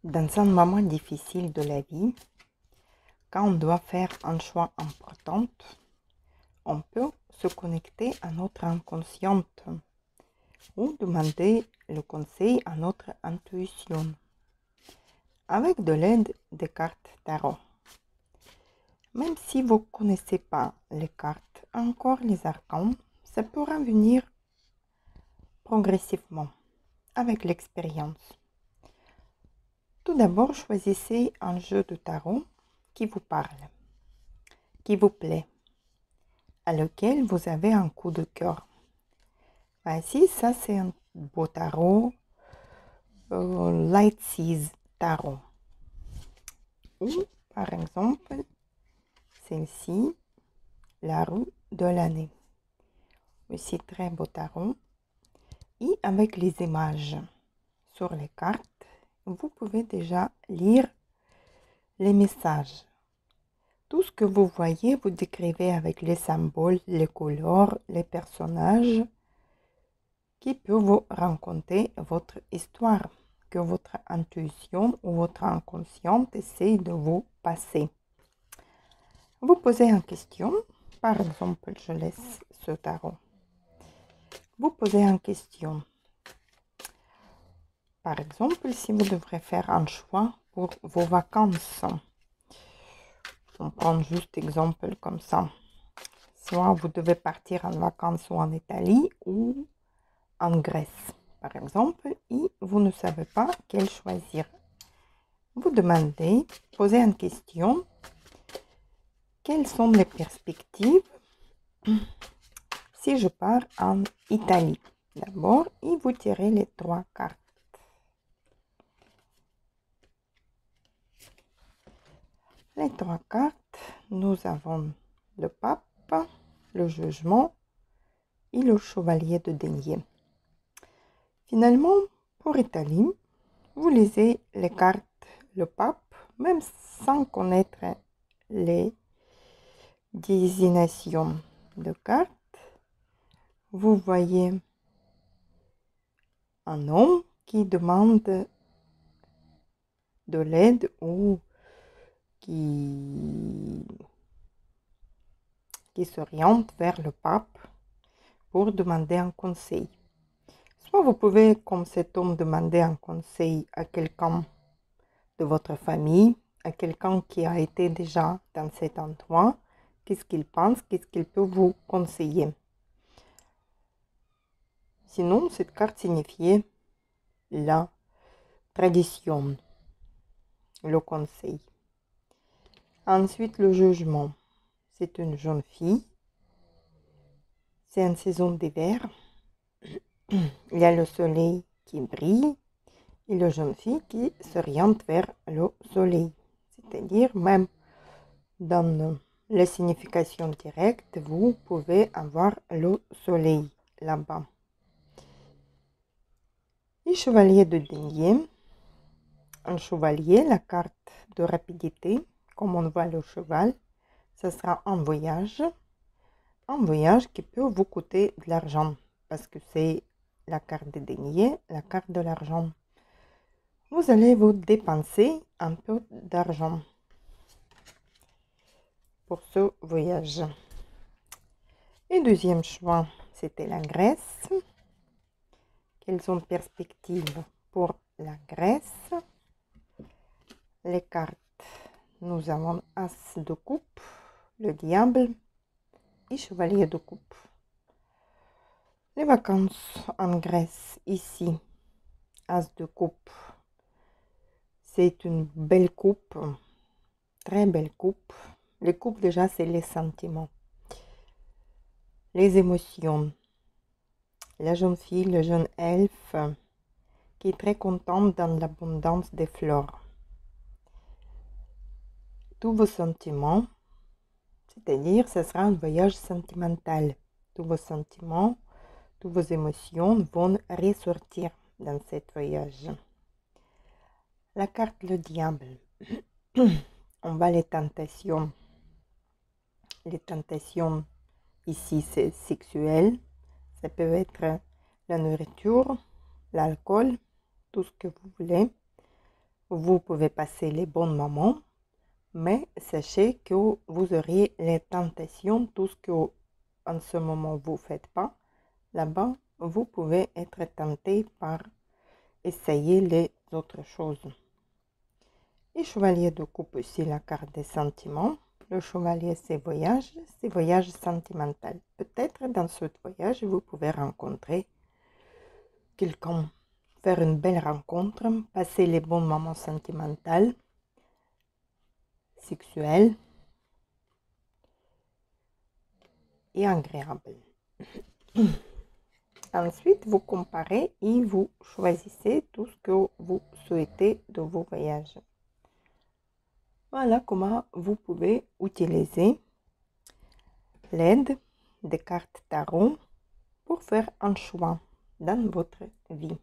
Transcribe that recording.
Dans un moment difficile de la vie, quand on doit faire un choix important, on peut se connecter à notre inconsciente ou demander le conseil à notre intuition avec de l'aide des cartes tarot. Même si vous ne connaissez pas les cartes, encore les arcanes, ça pourra venir progressivement avec l'expérience. Tout d'abord, choisissez un jeu de tarot qui vous parle, qui vous plaît, à lequel vous avez un coup de cœur. Voici, ça c'est un beau tarot, Light Seas Tarot. Ou, par exemple, celle-ci, la roue de l'année. Aussi très beau tarot. Et avec les images sur les cartes, vous pouvez déjà lire les messages. Tout ce que vous voyez, vous décrivez avec les symboles, les couleurs, les personnages qui peuvent vous raconter votre histoire, que votre intuition ou votre inconscient essaie de vous passer. Vous posez une question, par exemple, je laisse ce tarot. Vous posez une question. Par exemple, si vous devrez faire un choix pour vos vacances. On prend juste exemple comme ça. Soit vous devez partir en vacances ou en Italie ou en Grèce, par exemple, et vous ne savez pas quel choisir. Vous demandez, posez une question. Quelles sont les perspectives si je pars en Italie? D'abord, et vous tirez les 3 cartes. Les 3 cartes, nous avons le pape, le jugement et le chevalier de denier. Finalement, pour Italie, vous lisez les cartes le pape, même sans connaître les désignations de cartes. Vous voyez un homme qui demande de l'aide ou qui s'oriente vers le pape pour demander un conseil. Soit vous pouvez, comme cet homme, demander un conseil à quelqu'un de votre famille, à quelqu'un qui a été déjà dans cet endroit, qu'est-ce qu'il pense, qu'est-ce qu'il peut vous conseiller. Sinon, cette carte signifiait la tradition, le conseil. Ensuite, le jugement. C'est une jeune fille. C'est une saison d'hiver. Il y a le soleil qui brille et la jeune fille qui s'oriente vers le soleil. C'est-à-dire, même dans la signification directe, vous pouvez avoir le soleil là-bas. Et chevalier de denier. Un chevalier, la carte de rapidité, comme on voit le cheval, ce sera un voyage qui peut vous coûter de l'argent, parce que c'est la carte de denier, la carte de l'argent. Vous allez vous dépenser un peu d'argent pour ce voyage. Et deuxième choix, c'était la Grèce. Quelles sont les perspectives pour la Grèce? Les cartes, nous avons As de coupe, le diable et chevalier de coupe. Les vacances en Grèce, ici, As de coupe. C'est une belle coupe, très belle coupe. Les coupes, déjà, c'est les sentiments, les émotions. La jeune fille, le jeune elfe, qui est très contente dans l'abondance des fleurs. Tous vos sentiments, c'est-à-dire, ce sera un voyage sentimental. Tous vos sentiments, toutes vos émotions vont ressortir dans ce voyage. La carte le diable. On voit les tentations. Les tentations, ici, c'est sexuel. Ça peut être la nourriture, l'alcool, tout ce que vous voulez. vous pouvez passer les bons moments, mais sachez que vous auriez les tentations, tout ce que en ce moment vous ne faites pas. Là-bas, vous pouvez être tenté par essayer les autres choses. Et chevalier de coupe aussi, la carte des sentiments. Le chevalier, c'est voyage sentimental. Peut-être dans ce voyage, vous pouvez rencontrer quelqu'un, faire une belle rencontre, passer les bons moments sentimentaux, sexuels et agréables. Ensuite, vous comparez et vous choisissez tout ce que vous souhaitez de vos voyages. Voilà comment vous pouvez utiliser l'aide des cartes tarot pour faire un choix dans votre vie.